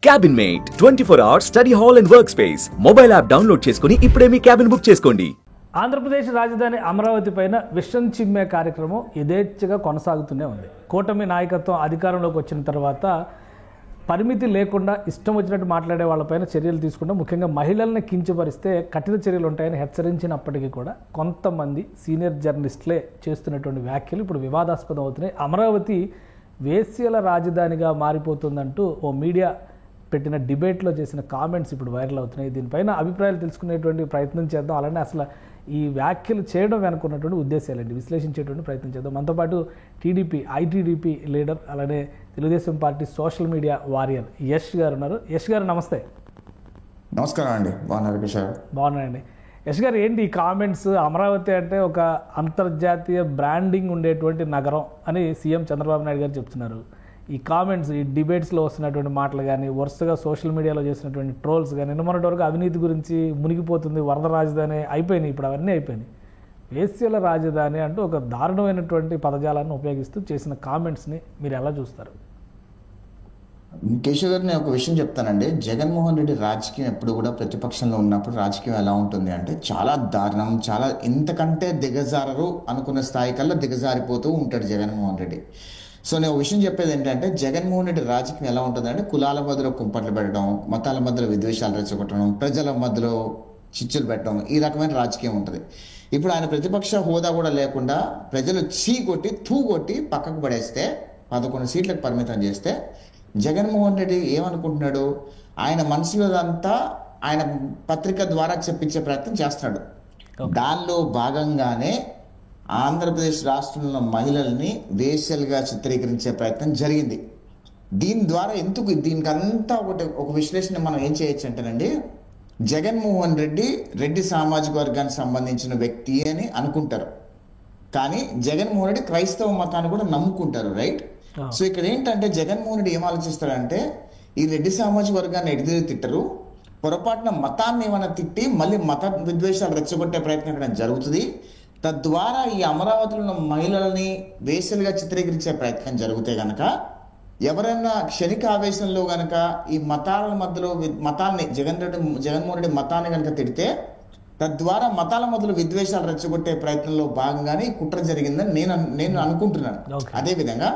Cabin mate 24 hours study hall and work space mobile app download చేసుకుని ఇప్పుడే మీ cabin book చేసుకోండి. ఆంధ్రప్రదేశ్ రాజధాని అమరావతి పైన విషం చిమ్మే కార్యక్రమం యథేచ్ఛగా కొనసాగుతూనే ఉంది. కూటమి నాయకత్వం అధికారంలోకి వచ్చిన తర్వాత పరిమితి లేకుండా ఇష్టం వచ్చినట్టు మాట్లాడే వాళ్ళపైన చర్యలు తీసుకుంటాం. ముఖ్యంగా మహిళల్ని కించపరిస్తే కఠిన చర్యలు ఉంటాయని హెచ్చరించినప్పటికీ కూడా కొంతమంది సీనియర్ జర్నలిస్టులే చేస్తున్నటువంటి వ్యాఖ్యలు ఇప్పుడు వివాదాస్పదం అవుతున్నాయి. అమరావతి వేశ్యల రాజధానిగా మారిపోతుందంటూ ఓ మీడియా పెట్టిన డిబేట్లో చేసిన కామెంట్స్ ఇప్పుడు వైరల్ అవుతున్నాయి. దీనిపైన అభిప్రాయాలు తెలుసుకునేటువంటి ప్రయత్నం చేద్దాం. అలానే అసలు ఈ వ్యాఖ్యలు చేయడం వెనుకున్నటువంటి ఉద్దేశాలండి విశ్లేషించేటువంటి ప్రయత్నం చేద్దాం. మనతో పాటు ఐటీడీపీ లీడర్, అలానే Telugu Desam party social media warrior Yash గారు ఉన్నారు. యష్ గారు నమస్తే. నమస్కారం అండి. బాగున్నారు కిషోర్? బాగున్నాయండి. యష్ గారు, ఏంటి ఈ కామెంట్స్? అమరావతి అంటే ఒక అంతర్జాతీయ బ్రాండింగ్ ఉండేటువంటి నగరం అని సీఎం చంద్రబాబు నాయుడు గారు చెప్తున్నారు. ఈ కామెంట్స్, ఈ డిబేట్స్లో వస్తున్నటువంటి మాటలు కానీ, వరుసగా సోషల్ మీడియాలో చేసినటువంటి ట్రోల్స్ కానీ, నిన్నమొన్నటి వరకు అవినీతి గురించి మునిగిపోతుంది, వరద రాజధాని అయిపోయినాయి, ఇప్పుడు అవన్నీ అయిపోయినాయి. వేశ్యల రాజధాని అంటూ ఒక దారుణమైనటువంటి పదజాలాన్ని ఉపయోగిస్తూ చేసిన కామెంట్స్ని మీరు ఎలా చూస్తారు? కేశవ్ గారు, నేను ఒక విషయం చెప్తానండి. జగన్మోహన్ రెడ్డి రాజకీయం ఎప్పుడు కూడా ప్రతిపక్షంలో ఉన్నప్పుడు రాజకీయం ఎలా ఉంటుంది అంటే చాలా దారుణం, చాలా ఇంతకంటే దిగజారరు అనుకున్న స్థాయి కల్లా దిగజారిపోతూ ఉంటాడు జగన్మోహన్ రెడ్డి. సో నేను ఒక విషయం చెప్పేది ఏంటంటే, జగన్మోహన్ రెడ్డి రాజకీయం ఎలా ఉంటుందంటే కులాల మధ్యలో కుంపట్లు పెట్టడం, మతాల మధ్యలో విద్వేషాలు రెచ్చగొట్టడం, ప్రజల మధ్యలో చిచ్చులు పెట్టడం, ఈ రకమైన రాజకీయం ఉంటుంది. ఇప్పుడు ఆయన ప్రతిపక్ష హోదా కూడా లేకుండా ప్రజలు కొట్టి కొట్టి పక్కకు పడేస్తే 11 సీట్లకు పరిమితం చేస్తే జగన్మోహన్ రెడ్డి ఏమనుకుంటున్నాడు? ఆయన మనసులోదంతా ఆయన పత్రిక ద్వారా చెప్పించే ప్రయత్నం చేస్తున్నాడు. దానిలో భాగంగానే ఆంధ్రప్రదేశ్ రాష్ట్రంలో మహిళల్ని వేశ్యలుగా చిత్రీకరించే ప్రయత్నం జరిగింది. దీని ద్వారా దీనికంతా ఒక విశ్లేషణ మనం ఏం చేయొచ్చు అంటేనండి, జగన్మోహన్ రెడ్డి సామాజిక వర్గానికి సంబంధించిన వ్యక్తి అని అనుకుంటారు, కానీ జగన్మోహన్ రెడ్డి క్రైస్తవ మతాన్ని కూడా నమ్ముకుంటారు, రైట్? సో ఇక్కడ ఏంటంటే జగన్మోహన్ రెడ్డి ఏం ఆలోచిస్తారంటే, ఈ రెడ్డి సామాజిక వర్గాన్ని ఎడిదిరి తిట్టరు, పొరపాటున మతాన్ని ఏమైనా తిట్టి మళ్ళీ మత విద్వేషాలు రెచ్చగొట్టే ప్రయత్నం ఇక్కడ జరుగుతుంది. తద్వారా ఈ అమరావతిలో ఉన్న మహిళల్ని వేశ్యలుగా చిత్రీకరించే ప్రయత్నం జరిగితే గనక, ఎవరైనా క్షణిక ఆవేశంలో గనక ఈ మతాల మధ్యలో జగన్మోహన్ రెడ్డి మతాన్ని కనుక తిడితే, తద్వారా మతాల మధ్యలో విద్వేషాలు రెచ్చగొట్టే ప్రయత్నంలో భాగంగానే ఈ కుట్ర జరిగిందని నేను అనుకుంటున్నాను. అదేవిధంగా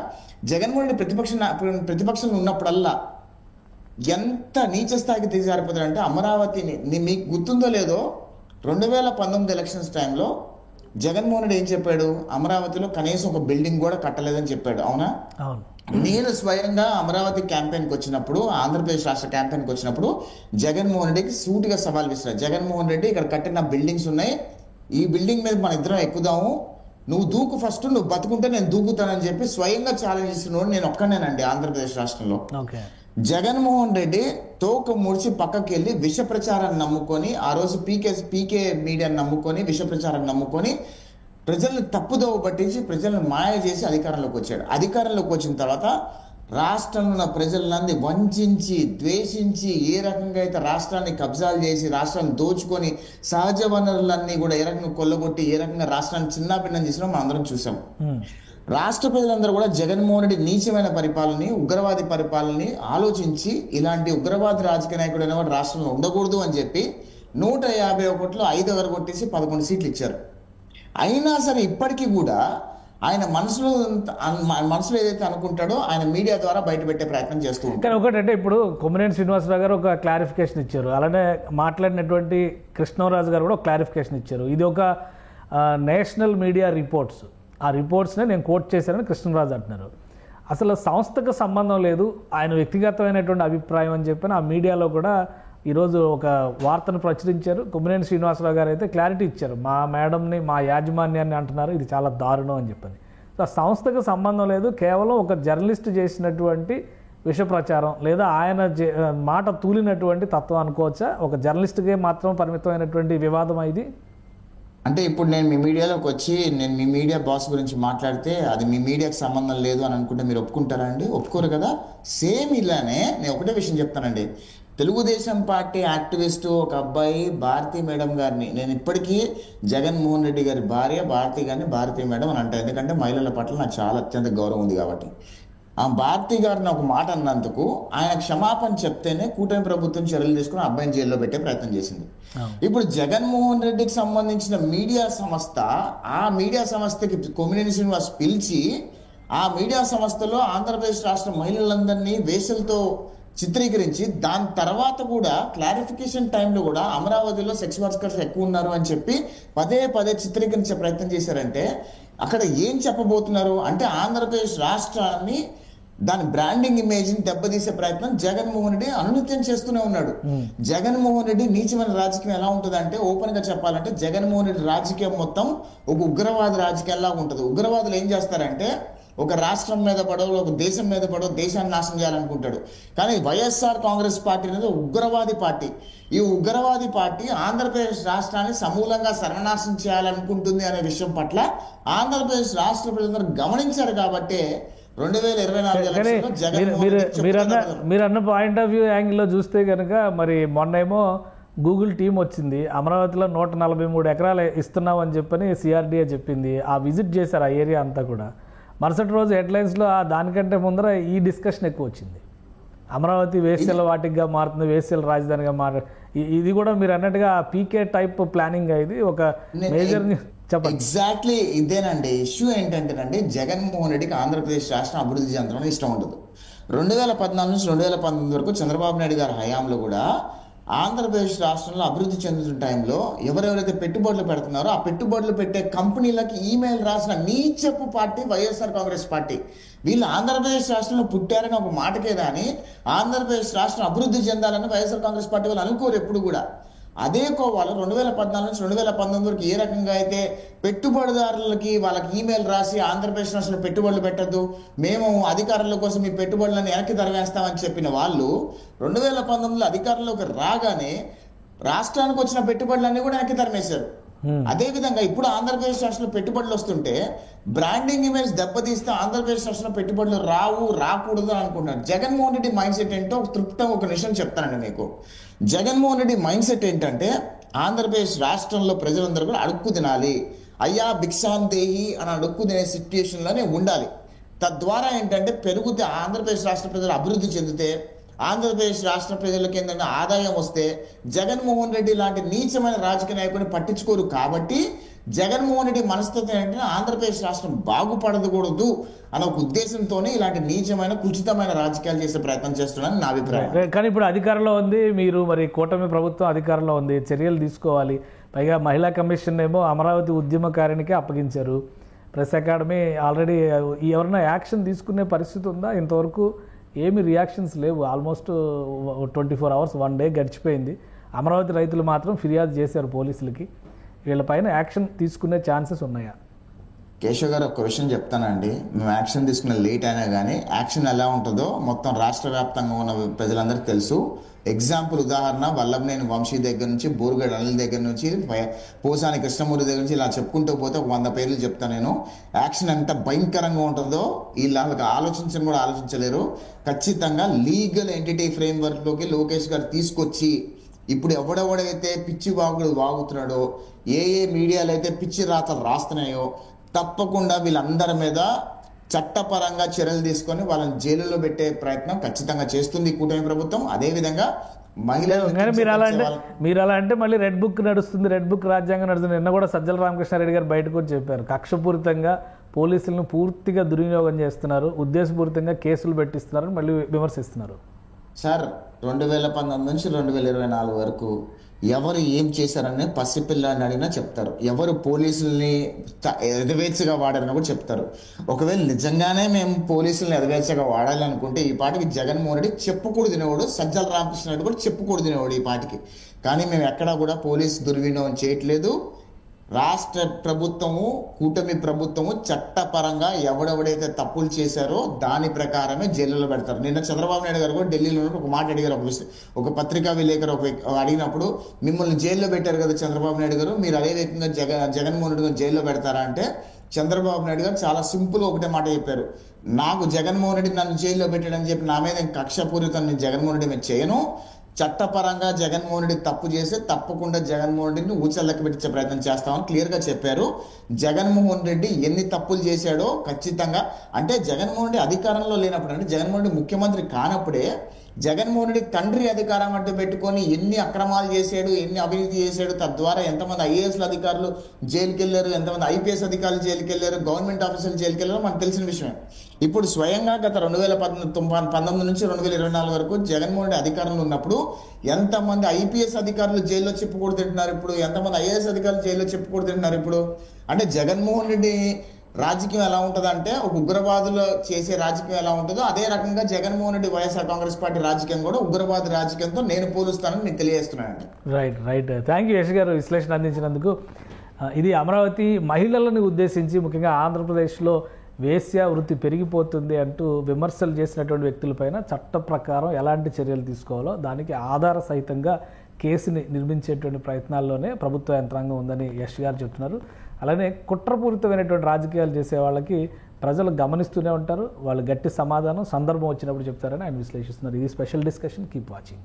జగన్మోహన్ రెడ్డి ప్రతిపక్షంలో ఉన్నప్పుడల్లా ఎంత నీచ స్థాయికి దిగజారిపోతాడంటే, అమరావతిని మీకు గుర్తుందో లేదో 2019 ఎలక్షన్స్ టైంలో జగన్మోహన్ రెడ్డి ఏం చెప్పాడు? అమరావతిలో కనీసం ఒక బిల్డింగ్ కూడా కట్టలేదని చెప్పాడు, అవునా? నేను స్వయంగా అమరావతి క్యాంపెయిన్కి వచ్చినప్పుడు, ఆంధ్రప్రదేశ్ రాష్ట్ర క్యాంపెయిన్కి వచ్చినప్పుడు జగన్మోహన్ రెడ్డికి సూటిగా సవాల్ విసిరారు. జగన్మోహన్ రెడ్డి, ఇక్కడ కట్టిన బిల్డింగ్స్ ఉన్నాయి, ఈ బిల్డింగ్ మీద మన ఇద్దరం ఎక్కుదాము, నువ్వు దూకు, ఫస్ట్ నువ్వు బతుకుంటే నేను దూకుతానని చెప్పి స్వయంగా ఛాలెంజ్ చేస్తున్నాడు. నేను ఒక్కనేనండి ఆంధ్రప్రదేశ్ రాష్ట్రంలో. జగన్మోహన్ రెడ్డి తోక ముడిచి పక్కకి వెళ్ళి విష ప్రచారాన్ని నమ్ముకొని, ఆ రోజు పీకే మీడియాని నమ్ముకొని, విష ప్రచారాన్ని నమ్ముకొని ప్రజల్ని తప్పుదోవ పట్టించి ప్రజలను మాయ చేసి అధికారంలోకి వచ్చాడు. అధికారంలోకి వచ్చిన తర్వాత రాష్ట్రంలో ఉన్న ప్రజలందరినీ వంచి ద్వేషించి, ఏ రకంగా అయితే రాష్ట్రాన్ని కబ్జాలు చేసి రాష్ట్రాన్ని దోచుకొని సహజ వనరులన్నీ కూడా ఏ రకంగా కొల్లగొట్టి ఏ రకంగా రాష్ట్రాన్ని చిన్నాభిన్నం చేసినా మనం అందరం చూసాం. రాష్ట్ర ప్రజలందరూ కూడా జగన్మోహన్ రెడ్డి నీచమైన పరిపాలనని, ఉగ్రవాది పరిపాలనని ఆలోచించి, ఇలాంటి ఉగ్రవాది రాజకీయ నాయకుడు అనేవాడు రాష్ట్రంలో ఉండకూడదు అని చెప్పి 151 కోట్లు 5 కొట్టేసి 11 సీట్లు ఇచ్చారు. అయినా సరే ఇప్పటికీ కూడా ఆయన మనసులో ఏదైతే అనుకుంటాడో ఆయన మీడియా ద్వారా బయటపెట్టే ప్రయత్నం చేస్తూ ఉంటారు. కానీ ఒకటంటే, ఇప్పుడు కొమ్మినేని శ్రీనివాసరావు గారు ఒక క్లారిఫికేషన్ ఇచ్చారు, అలానే మాట్లాడినటువంటి కృష్ణరాజు గారు కూడా ఒక క్లారిఫికేషన్ ఇచ్చారు. ఇది ఒక నేషనల్ మీడియా రిపోర్ట్స్, ఆ రిపోర్ట్స్నే నేను కోట్ చేశానని కృష్ణరాజు అంటున్నారు. అసలు సంస్థకు సంబంధం లేదు, ఆయన వ్యక్తిగతమైనటువంటి అభిప్రాయం అని చెప్పిన ఆ మీడియాలో కూడా ఈరోజు ఒక వార్తను ప్రచురించారు. కొమ్మినేని శ్రీనివాసరావు గారు అయితే క్లారిటీ ఇచ్చారు, మా మేడంని, మా యాజమాన్యాన్ని అంటున్నారు, ఇది చాలా దారుణం అని చెప్పని. సో సంస్థకు సంబంధం లేదు, కేవలం ఒక జర్నలిస్ట్ చేసినటువంటి విష ప్రచారం లేదా ఆయన మాట తూలినటువంటి తత్వం అనుకోవచ్చా? ఒక జర్నలిస్ట్కే మాత్రం పరిమితమైనటువంటి వివాదం ఇది అంటే, ఇప్పుడు నేను మీ మీడియాలోకి వచ్చి నేను మీ మీడియా బాస్ గురించి మాట్లాడితే అది మీ మీడియాకి సంబంధం లేదు అని అనుకుంటే మీరు ఒప్పుకుంటారా అండి? ఒప్పుకోరు కదా. సేమ్ ఇలానే నేను ఒకటే విషయం చెప్తానండి. తెలుగుదేశం పార్టీ యాక్టివిస్టు ఒక అబ్బాయి భారతీ మేడం గారిని నేను ఇప్పటికీ జగన్మోహన్ రెడ్డి గారి భార్య భారతీ గారిని భారతీ మేడం అని అంటాను, ఎందుకంటే మహిళల పట్ల నాకు చాలా అత్యంత గౌరవం ఉంది కాబట్టి. ఆ భారతి గారిని ఒక మాట అన్నందుకు ఆయన క్షమాపణ చెప్తేనే కూటమి ప్రభుత్వం చర్యలు తీసుకుని అబ్బాయిని జైల్లో పెట్టే ప్రయత్నం చేసింది. ఇప్పుడు జగన్మోహన్ రెడ్డికి సంబంధించిన మీడియా సంస్థ, ఆ మీడియా సంస్థకి కొమ్మినేని శ్రీనివాస్ పిలిచి ఆ మీడియా సంస్థలో ఆంధ్రప్రదేశ్ రాష్ట్ర మహిళలందరినీ వేషలతో చిత్రీకరించి దాని తర్వాత కూడా క్లారిఫికేషన్ టైంలో కూడా అమరావతిలో సెక్స్ వర్కర్స్ ఎక్కువ ఉన్నారు అని చెప్పి పదే పదే చిత్రీకరించే ప్రయత్నం చేశారంటే అక్కడ ఏం చెప్పబోతున్నారు అంటే ఆంధ్రప్రదేశ్ రాష్ట్రాన్ని దాని బ్రాండింగ్ ఇమేజ్ ని దెబ్బతీసే ప్రయత్నం జగన్మోహన్ రెడ్డి అనునిత్యం చేస్తూనే ఉన్నాడు. జగన్మోహన్ రెడ్డి నీచమైన రాజకీయం ఎలా ఉంటుంది అంటే ఓపెన్ గా చెప్పాలంటే జగన్మోహన్ రెడ్డి రాజకీయం మొత్తం ఒక ఉగ్రవాద రాజకీయాల్లా ఉంటుంది. ఉగ్రవాదులు ఏం చేస్తారంటే ఒక రాష్ట్రం మీద పడో ఒక దేశం మీద పడో దేశాన్ని నాశనం చేయాలనుకుంటాడు. కానీ వైఎస్ఆర్ కాంగ్రెస్ పార్టీ అనేది ఉగ్రవాది పార్టీ. ఈ ఉగ్రవాది పార్టీ ఆంధ్రప్రదేశ్ రాష్ట్రాన్ని సమూలంగా సర్వనాశనం చేయాలనుకుంటుంది అనే విషయం పట్ల ఆంధ్రప్రదేశ్ రాష్ట్ర ప్రజలందరూ గమనించారు కాబట్టి 2024 మీరు అన్న పాయింట్ ఆఫ్ వ్యూ యాంగిల్లో చూస్తే కనుక మరి మొన్నేమో గూగుల్ టీం వచ్చింది, అమరావతిలో 143 ఎకరాలు ఇస్తున్నాం అని చెప్పని సిఆర్డీఏ చెప్పింది. ఆ విజిట్ చేశారు ఆ ఏరియా అంతా కూడా. మరుసటి రోజు హెడ్లైన్స్లో దానికంటే ముందర ఈ డిస్కషన్ ఎక్కువ వచ్చింది. అమరావతి వేశ్యల వాటిగా మారుతుంది, వేశ్యల రాజధానిగా ఇది కూడా మీరు అన్నట్టుగా పీకే టైప్ ప్లానింగ్ ఇది ఒక మేజర్. చెప్పండి. ఎగ్జాక్ట్లీ ఇదేనండి ఇష్యూ. ఏంటంటేనండి జగన్మోహన్ రెడ్డికి ఆంధ్రప్రదేశ్ రాష్ట్రం అభివృద్ధి చెందడం ఇష్టం ఉండదు. 2014 నుంచి 2019 వరకు చంద్రబాబు నాయుడు గారి హయాంలో కూడా ఆంధ్రప్రదేశ్ రాష్ట్రంలో అభివృద్ధి చెందుతున్న టైంలో ఎవరెవరైతే పెట్టుబడులు పెడుతున్నారో ఆ పెట్టుబడులు పెట్టే కంపెనీలకి ఈమెయిల్ రాసిన నీచపు పార్టీ వైఎస్ఆర్ కాంగ్రెస్ పార్టీ. వీళ్ళు ఆంధ్రప్రదేశ్ రాష్ట్రంలో పుట్టారని ఒక మాటకే కానీ ఆంధ్రప్రదేశ్ రాష్ట్రం అభివృద్ధి చెందాలని వైఎస్ఆర్ కాంగ్రెస్ పార్టీ వాళ్ళు అనుకోరు ఎప్పుడు కూడా. అదే కోవాలో 2014 నుంచి 2019 వరకు ఏ రకంగా అయితే పెట్టుబడిదారులకి వాళ్ళకి ఈమెయిల్ రాసి ఆంధ్రప్రదేశ్ రాష్ట్రంలో పెట్టుబడులు పెట్టద్దు, మేము అధికారుల కోసం ఈ పెట్టుబడులను వెనక్కి తరవేస్తామని చెప్పిన వాళ్ళు 2019లో అధికారంలోకి రాగానే రాష్ట్రానికి వచ్చిన పెట్టుబడులన్నీ కూడా వెనక్కి తరిమేశారు. అదేవిధంగా ఇప్పుడు ఆంధ్రప్రదేశ్ రాష్ట్రంలో పెట్టుబడులు వస్తుంటే బ్రాండింగ్ ఇమేజ్ దెబ్బతీస్తే ఆంధ్రప్రదేశ్ రాష్ట్రంలో పెట్టుబడులు రాకూడదు అని అనుకుంటున్నారు. జగన్మోహన్ రెడ్డి మైండ్ సెట్ ఏంటో ఒక నిమిషం చెప్తానండి మీకు. జగన్మోహన్ రెడ్డి మైండ్ సెట్ ఏంటంటే ఆంధ్రప్రదేశ్ రాష్ట్రంలో ప్రజలందరూ కూడా అడుక్కు తినాలి, అయ్యా భిక్షాందేహి అని అడుక్కు తినే సిచ్యుయేషన్లోనే ఉండాలి. తద్వారా ఏంటంటే పెరిగితే ఆంధ్రప్రదేశ్ రాష్ట్ర ప్రజలు అభివృద్ధి చెందితే ఆంధ్రప్రదేశ్ రాష్ట్ర ప్రజలకి ఏంటంటే ఆదాయం వస్తే జగన్మోహన్ రెడ్డి లాంటి నీచమైన రాజకీయ నాయకుడిని పట్టించుకోరు. కాబట్టి జగన్మోహన్ రెడ్డి మనస్తత్వం ఏంటంటే ఆంధ్రప్రదేశ్ రాష్ట్రం బాగుపడకూడదు అనే ఒక ఉద్దేశంతోనే ఇలాంటి నీచమైన కుచితమైన రాజకీయాలు చేసే ప్రయత్నం చేస్తున్నారని నా అభిప్రాయం. కానీ ఇప్పుడు అధికారంలో ఉంది మీరు, మరి కూటమి ప్రభుత్వం అధికారంలో ఉంది, చర్యలు తీసుకోవాలి. పైగా మహిళా కమిషన్ ఏమో అమరావతి ఉద్యమకారిణికే అప్పగించారు. ప్రెస్ అకాడమీ ఆల్రెడీ ఎవరైనా యాక్షన్ తీసుకునే పరిస్థితి ఉందా? ఇంతవరకు ఏమి రియాక్షన్స్ లేవు. ఆల్మోస్ట్ 24 hours 1 day గడిచిపోయింది. అమరావతి రైతులు మాత్రం ఫిర్యాదు చేశారు పోలీసులకి. వీళ్ళపైన యాక్షన్ తీసుకునే ఛాన్సెస్ ఉన్నాయా? కేశవ్ గారు ఒక విషయం చెప్తానండి. మేము యాక్షన్ తీసుకునే లేట్ అయినా కానీ యాక్షన్ ఎలా ఉంటుందో మొత్తం రాష్ట్ర వ్యాప్తంగా ఉన్న ప్రజలందరికీ తెలుసు. ఎగ్జాంపుల్ ఉదాహరణ వల్లభనేని వంశీ దగ్గర నుంచి బోరుగడ్డ అనిల్ దగ్గర నుంచి పోసాని కృష్ణమూర్తి దగ్గర నుంచి ఇలా చెప్పుకుంటూ పోతే 100 పేర్లు చెప్తాను నేను. యాక్షన్ ఎంత భయంకరంగా ఉంటుందో వీళ్ళకి ఆలోచించని కూడా ఆలోచించలేరు. ఖచ్చితంగా లీగల్ ఎంటిటీ ఫ్రేమ్వర్క్లోకి లోకేష్ గారు తీసుకొచ్చి ఇప్పుడు ఎవడెవడైతే పిచ్చి వాగుతున్నాడో, ఏ మీడియాలు అయితే పిచ్చి రాతలు రాస్తున్నాయో తప్పకుండా వీళ్ళందరి మీద చట్టపరంగా చర్యలు తీసుకొని వాళ్ళని జైలులో పెట్టే ప్రయత్నం ఖచ్చితంగా చేస్తుంది కూటమి ప్రభుత్వం. అదేవిధంగా మహిళలు మీరు అలా అంటే మళ్ళీ రెడ్ బుక్ నడుస్తుంది, రెడ్ బుక్ రాజ్యాంగం నడుస్తుంది. నిన్న కూడా సజ్జల రామకృష్ణారెడ్డి గారు బయటకు వచ్చి చెప్పారు, కక్షపూరితంగా పోలీసులను పూర్తిగా దుర్వినియోగం చేస్తున్నారు, ఉద్దేశపూరితంగా కేసులు పెట్టిస్తున్నారని మళ్ళీ విమర్శిస్తున్నారు. సార్ 2019 నుంచి 2024 వరకు ఎవరు ఏం చేశారని పసిపిల్లాన్ని అడిగినా చెప్తారు. ఎవరు పోలీసుల్ని ఎదవేచ్చగా వాడారని కూడా చెప్తారు. ఒకవేళ నిజంగానే మేము పోలీసుల్ని ఎదవేచ్చగా వాడాలి అనుకుంటే ఈ పాటికి జగన్మోహన్ రెడ్డి చెప్పుకూడదు తినేవాడు, సజ్జల రామకృష్ణ రెడ్డి కూడా చెప్పుకూడదు తినేవాడు ఈ పాటికి. కానీ మేము ఎక్కడా కూడా పోలీసు దుర్వినియోగం చేయట్లేదు. రాష్ట్ర ప్రభుత్వము కూటమి ప్రభుత్వము చట్టపరంగా ఎవడెవడైతే తప్పులు చేశారో దాని ప్రకారమే జైలులో పెడతారు. నిన్న చంద్రబాబు నాయుడు గారు కూడా ఢిల్లీలో ఒక మాట అడిగారు. ఒక పత్రికా విలేకరు అడిగినప్పుడు మిమ్మల్ని జైల్లో పెట్టారు కదా చంద్రబాబు నాయుడు గారు, మీరు అదే రకంగా జగన్మోహన్ రెడ్డి గారు జైల్లో పెడతారా అంటే చంద్రబాబు నాయుడు గారు చాలా సింపుల్ ఒకటే మాట చెప్పారు, నాకు జగన్మోహన్ రెడ్డి నన్ను జైల్లో పెట్టాడని చెప్పి నా మీద కక్షపూరితం నేను జగన్మోహన్ రెడ్డి మీద చేయను. చట్టపరంగా జగన్మోహన్ రెడ్డి తప్పు చేస్తే తప్పకుండా జగన్మోహన్ రెడ్డిని ఊచల్లకి పెట్టించే ప్రయత్నం చేస్తామని క్లియర్గా చెప్పారు. జగన్మోహన్ రెడ్డి ఎన్ని తప్పులు చేశాడో ఖచ్చితంగా, అంటే జగన్మోహన్ రెడ్డి అధికారంలో లేనప్పుడు, అంటే జగన్మోహన్ రెడ్డి ముఖ్యమంత్రి కానప్పుడే జగన్మోహన్ రెడ్డి తండ్రి అధికారం అంటూ పెట్టుకొని ఎన్ని అక్రమాలు చేశాడు, ఎన్ని అవినీతి చేశాడు, తద్వారా ఎంతమంది ఐఏఎస్ల అధికారులు జైలుకి వెళ్ళారు, ఎంతమంది ఐపీఎస్ అధికారులు జైలుకి వెళ్ళారు, గవర్నమెంట్ ఆఫీసర్లు జైలుకి వెళ్ళారు మనకు తెలిసిన విషయమే. ఇప్పుడు స్వయంగా గత 2019 నుంచి 2024 వరకు జగన్మోహన్ రెడ్డి అధికారంలో ఉన్నప్పుడు ఎంతమంది ఐపీఎస్ అధికారులు జైల్లో చెప్పుకూడు తింటున్నారు, ఇప్పుడు ఎంతమంది ఐఏఎస్ అధికారులు జైల్లో చెప్పుకూడు తింటున్నారు. ఇప్పుడు అంటే జగన్మోహన్ రెడ్డి రాజకీయం ఎలా ఉంటుందంటే, ఒక ఉగ్రవాదులు చేసే రాజకీయం ఎలా ఉంటుందో అదే రకంగా జగన్మోహన్ రెడ్డి వైఎస్ఆర్ కాంగ్రెస్ పార్టీ రాజకీయం కూడా ఉగ్రవాద రాజకీయంతో నేను పోలుస్తానని మీకు తెలియజేస్తున్నానండి. రైట్ థ్యాంక్ యూ యశ్ గారు విశ్లేషణ అందించినందుకు. ఇది అమరావతి మహిళలను ఉద్దేశించి ముఖ్యంగా ఆంధ్రప్రదేశ్లో వేశ్య వృత్తి పెరిగిపోతుంది అంటూ విమర్శలు చేసినటువంటి వ్యక్తులపైన చట్ట ప్రకారం ఎలాంటి చర్యలు తీసుకోవాలో దానికి ఆధార సహితంగా కేసుని నిర్మించేటువంటి ప్రయత్నాల్లోనే ప్రభుత్వ యంత్రాంగం ఉందని యశ్ గారు చెప్తున్నారు. అలానే కుట్రపూరితమైనటువంటి రాజకీయాలు చేసే వాళ్ళకి ప్రజలు గమనిస్తూనే ఉంటారు, వాళ్ళు గట్టి సమాధానం సందర్భం వచ్చినప్పుడు చెప్తారని ఆయన విశ్లేషిస్తున్నారు. ఇది స్పెషల్ డిస్కషన్, కీప్ వాచింగ్.